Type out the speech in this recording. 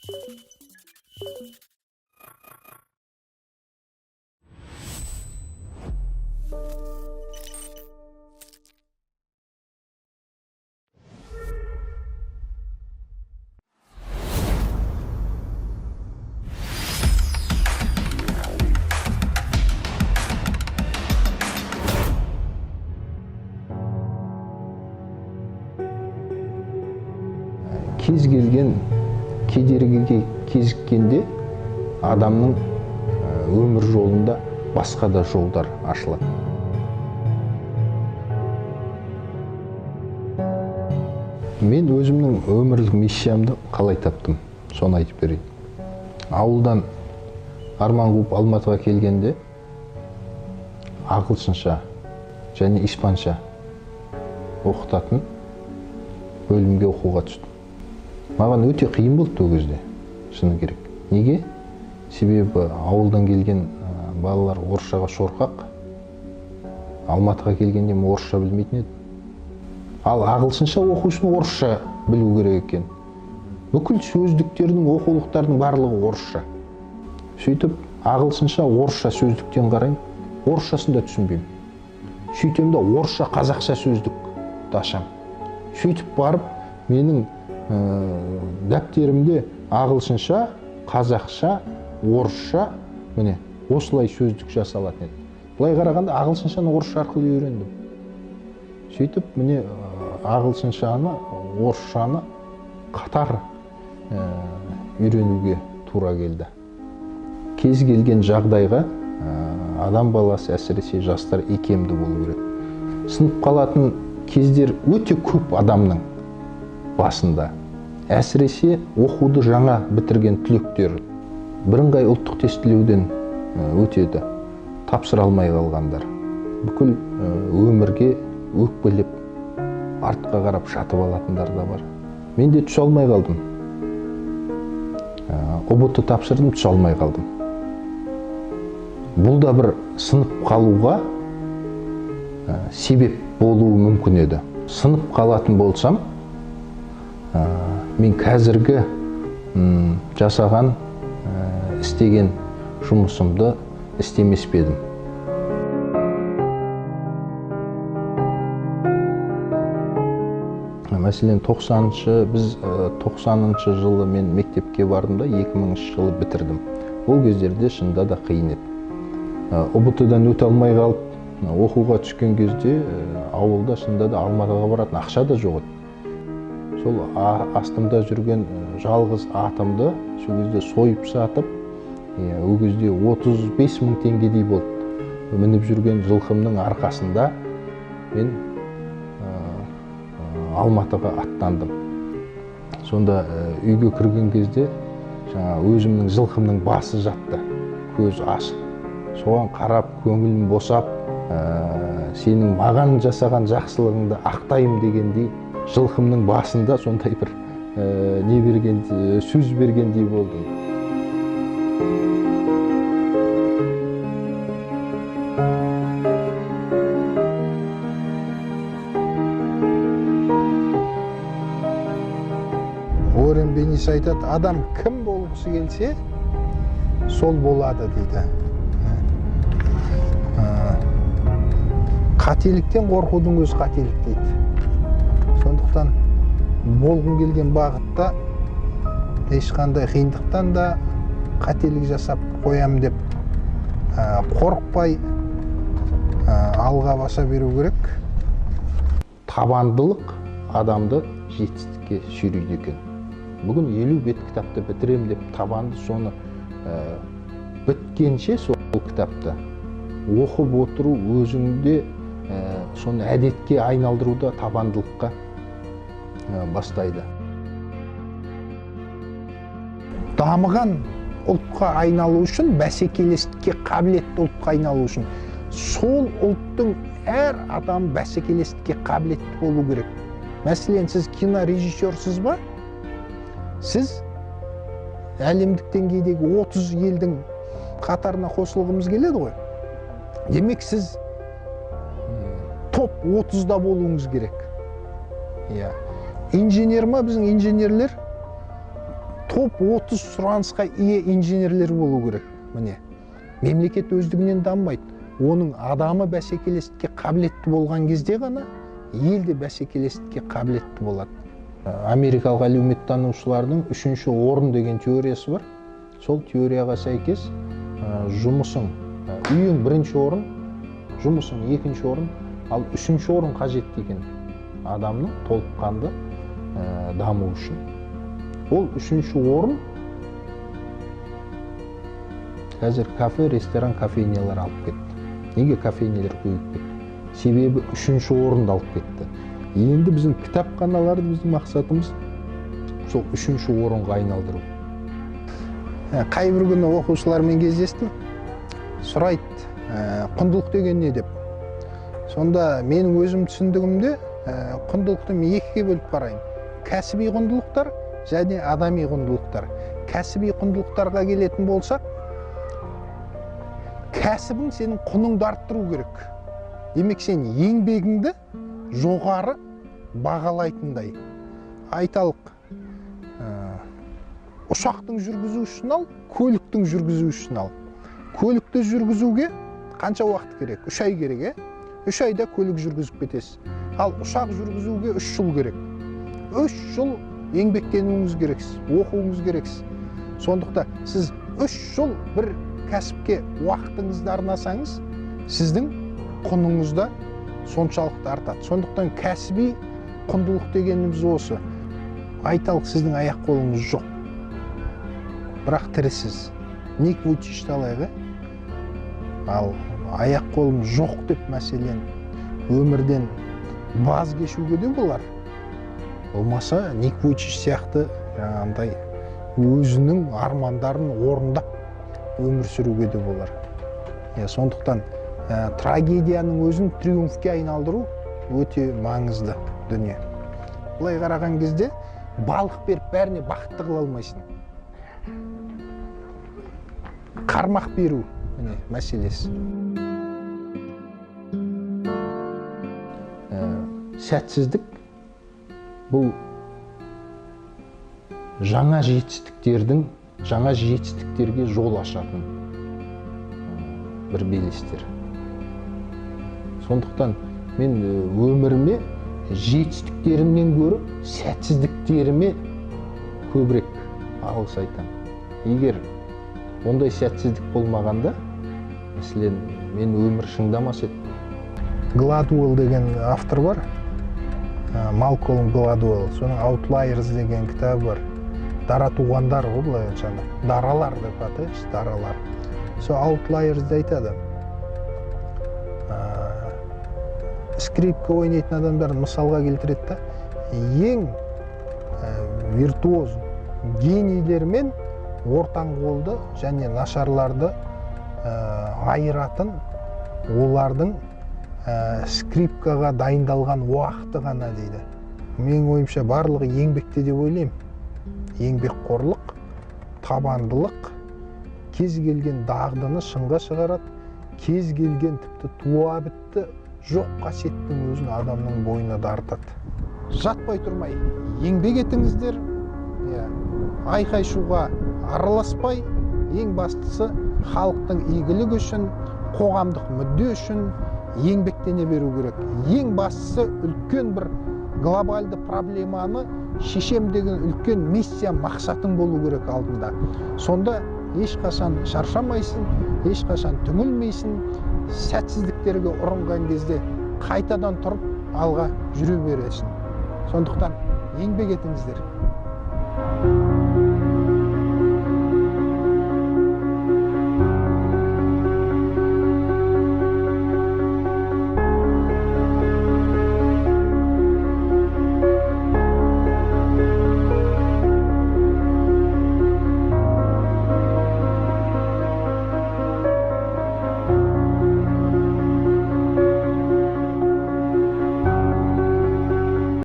Kез келген кедергіге кезіккенде адамның өмір жолында басқа да жолдар ашылады. Мен өзімнің өмірлік миссиямды қалай таптым, соны айтып берейін. Ауылдан арман қуып Алматыға келгенде ағылшынша және испанша оқытатын бөлімге оқуға түстім. Маған өте қиын болды ол кезде, шыны керек. Неге? Себебі ауылдан келген балалар орысшаға шорқақ. Алматыға келгенде мен орысша білмейтін едім. Ал ағылшынша оқу үшін орысша білу керек екен. Бүкіл сөздіктердің, оқулықтардың барлығы орысша. Сөйтіп, ағылшынша орысша сөздіктен қараймын, орысшасын да түсінбеймін. Сөйтем де орысша қазақша сөздікті ашам. Сөйтіп барып, менің дәптерімде ағылшынша, қазақша, орысша, міне, осылай сөздік жасалатын еді. Бұлай қарағанда ағылшыншаны орысша арқылы үйрендім. Сөйтіп, міне, ағылшыншаны, орысшаны қатар үйренуге тура келді. Кез келген жағдайға адам баласы, әсіресе жастар икемді болу керек. Сынып қалатын кездер өте көп адамның басында. Әсіресе оқуды жаңа бітірген түлектер бірыңғай ұлттық тестілеуден өтеді. Тапсыра алмай қалғандар. Бүкіл өмірге өкпелеп, артқа қарап жатып алатындар да бар. Мен де түсе алмай қалдым. ұбт тапсырдым, түсе алмай қалдым. Бұл да бір сынып қалуға себеп болуы мүмкін еді. Сынып қалатын болсам, мен қазіргі жасаған, істеген жұмысымды істемес едім. Мәселен, біз 90-шы жылы мен мектепке бардым да, 2000-шы жылы бітірдім. Ол кездерде шынында да қиын еді. ұбт-дан өте алмай қалып, оқуға түскен кезде ауылда шынында да Алматыға баратын ақша да жоқ еді. Сол астымда жүрген жалғыз атымды сол кезде сойып сатып, ол кезде 35 мың теңгедей болды. Мініп жүрген жылқымның арқасында мен Алматыға аттандым. Сонда үйге кірген кезде өзімнің жылқымның басы жатты, көз ашық. Соған қарап, көңілім босап, сенің маған жасаған жақсылығыңды ақтайым дегендей, жылқымның басында сондай бір сөз бергендей болдым. Уоррен Беннис айтады, адам кім болғысы келсе, сол болады дейді. Қателіктен қорқудың өз қателік дейді. Сондықтан болғым келген бағытта ешқандай қиындықтан да қателік жасап қоям деп қорықпай алға баса беру керек. Табандылық адамды жетістікке сүйрейді екен. Бүгін 50 бет кітапты бітірем деп табанды, соны біткенше сол кітапты оқып отыру, өзіңде соны әдетке айналдыруда табандылыққа бастайды. Дамыған ұлтқа айналу үшін, бәсекелестікке қабілетті ұлтқа айналу үшін, сол ұлттың әр адам бәсекелестікке қабілетті болу керек. Мәселен, сіз кинорежиссерсіз ба? Сіз әлемдік деңгейдегі 30 елдің қатарына қосылғымыз келеді ғой. Демек, сіз топ 30-да болуыңыз керек. Инженер ма? Біздің инженерлер топ 30 сұранысқа ие инженерлер болу керек. Міне, мемлекет өздігінен дамбайды. Оның адамы бәсекелестікке қабілетті болған кезде ғана елде бәсекелестікке қабілетті болады. Америкалық әлеуметтанушылардың 3-ші орын деген теориясы бар. Сол теорияға сәйкес жұмысың, үйің 1-ші орын, жұмысың 2-ші орын, ал 3-ші орын қажет деген адамның толыққанды даму үшін. Ол 3-ші орын қазір кафе, ресторан, кофейнялар алып кетті. Неге кофейнялар көбейіп кетті? Себебі 3-ші орынды алып кетті. Енді біздің кітапханаларды біздің мақсатымыз сол 3-ші орынға айналдыру. Қайбір күні оқушылармен кездестім. Сұрайды, құндылық деген не деп. Сонда менің өзім түсіндігімде құндылықты мен екіге бөліп қараймын. Кәсіби құндылықтар және адами құндылықтар. Кәсіби құндылықтарға келетін болсақ, кәсібің сенің құныңды арттыру керек. Демек сен еңбегіңді жоғары бағалайтындай. Айталық, ұшақтың жүргізушісін ал, көліктің жүргізушісін ал. Көлікті жүргізуге қанша уақыт керек? 3 ай керек, 3 айда көлік жүргізіп кетесіз. Ал ұшақ жүргізуге 3 жыл керек. 3 жыл еңбектенуіңіз керексіз, оқуыңыз керексіз. Сондықтан сіз 3 жыл бір кәсіпке уақытыңызды арнасаңыз, сіздің құныңыз да соншалықты артады. Сондықтан кәсіби құндылық дегеніміз осы. Айталық, сіздің аяқ қолыңыз жоқ, бірақ тірісіз. Ник Вуйчичті алайық, ал аяқ қолым жоқ деп мәселен өмірден баз кешуге де болар. Болмаса Ник Вуйчич сияқты өзінің армандарын орындап өмір сүруге де болар. Сондықтан трагедияның өзін триумфке айналдыру өте маңызды дүние. Бұлай қараған кезде балық беріп бәріне бақытты қыла алмайсың. Қармақ беру мәселесі. Сәтсіздік бұл жаңа жетістіктерге жол ашатын бір белестер. Сондықтан мен өміріме жетістіктерімнен гөрі сәтсіздіктеріме көбірек алғыс айтамын. Егер ондай сәтсіздік болмағанда, мәселен, мен өмір шыңдамас едім. Гладуэлл деген автор бар, Малкольм Гладуэлл, соның Outliers деген кітабы бар. Дара туғандар ғой, былай айтқанда. Даралар деп атайықшы, даралар. Сол Outliers-де айтады. Скрипка ойнайтын адамдарды мысалға келтіреді да, ең виртуоз генийлермен ортаң қолды және нашарларды айыратын олардың скрипкаға дайындалған уақыты ғана дейді. Менің ойымша барлығы еңбекте деп ойлаймын. Еңбекқорлық, табандылық, кез келген дағдыны шыңға шығарады, кез келген тіпті туа бітті жоқ қасиеттің өзін адамның бойына дарытады. Жатпай тұрмай еңбек етіңіздер, айқай-шуға араласпай, ең бастысы халықтың игілігі үшін, қоғамдық мүдде үшін еңбектене беру керек. Ең бастысы үлкен бір глобалды проблеманы шешем деген үлкен миссия, мақсатың болу керек алдында. Сонда ешқашан шаршамайсың, ешқашан түңілмейсің, сәтсіздіктерге ұрынған кезде қайтадан тұрып алға жүре бересің. Сондықтан еңбек етіңіздер.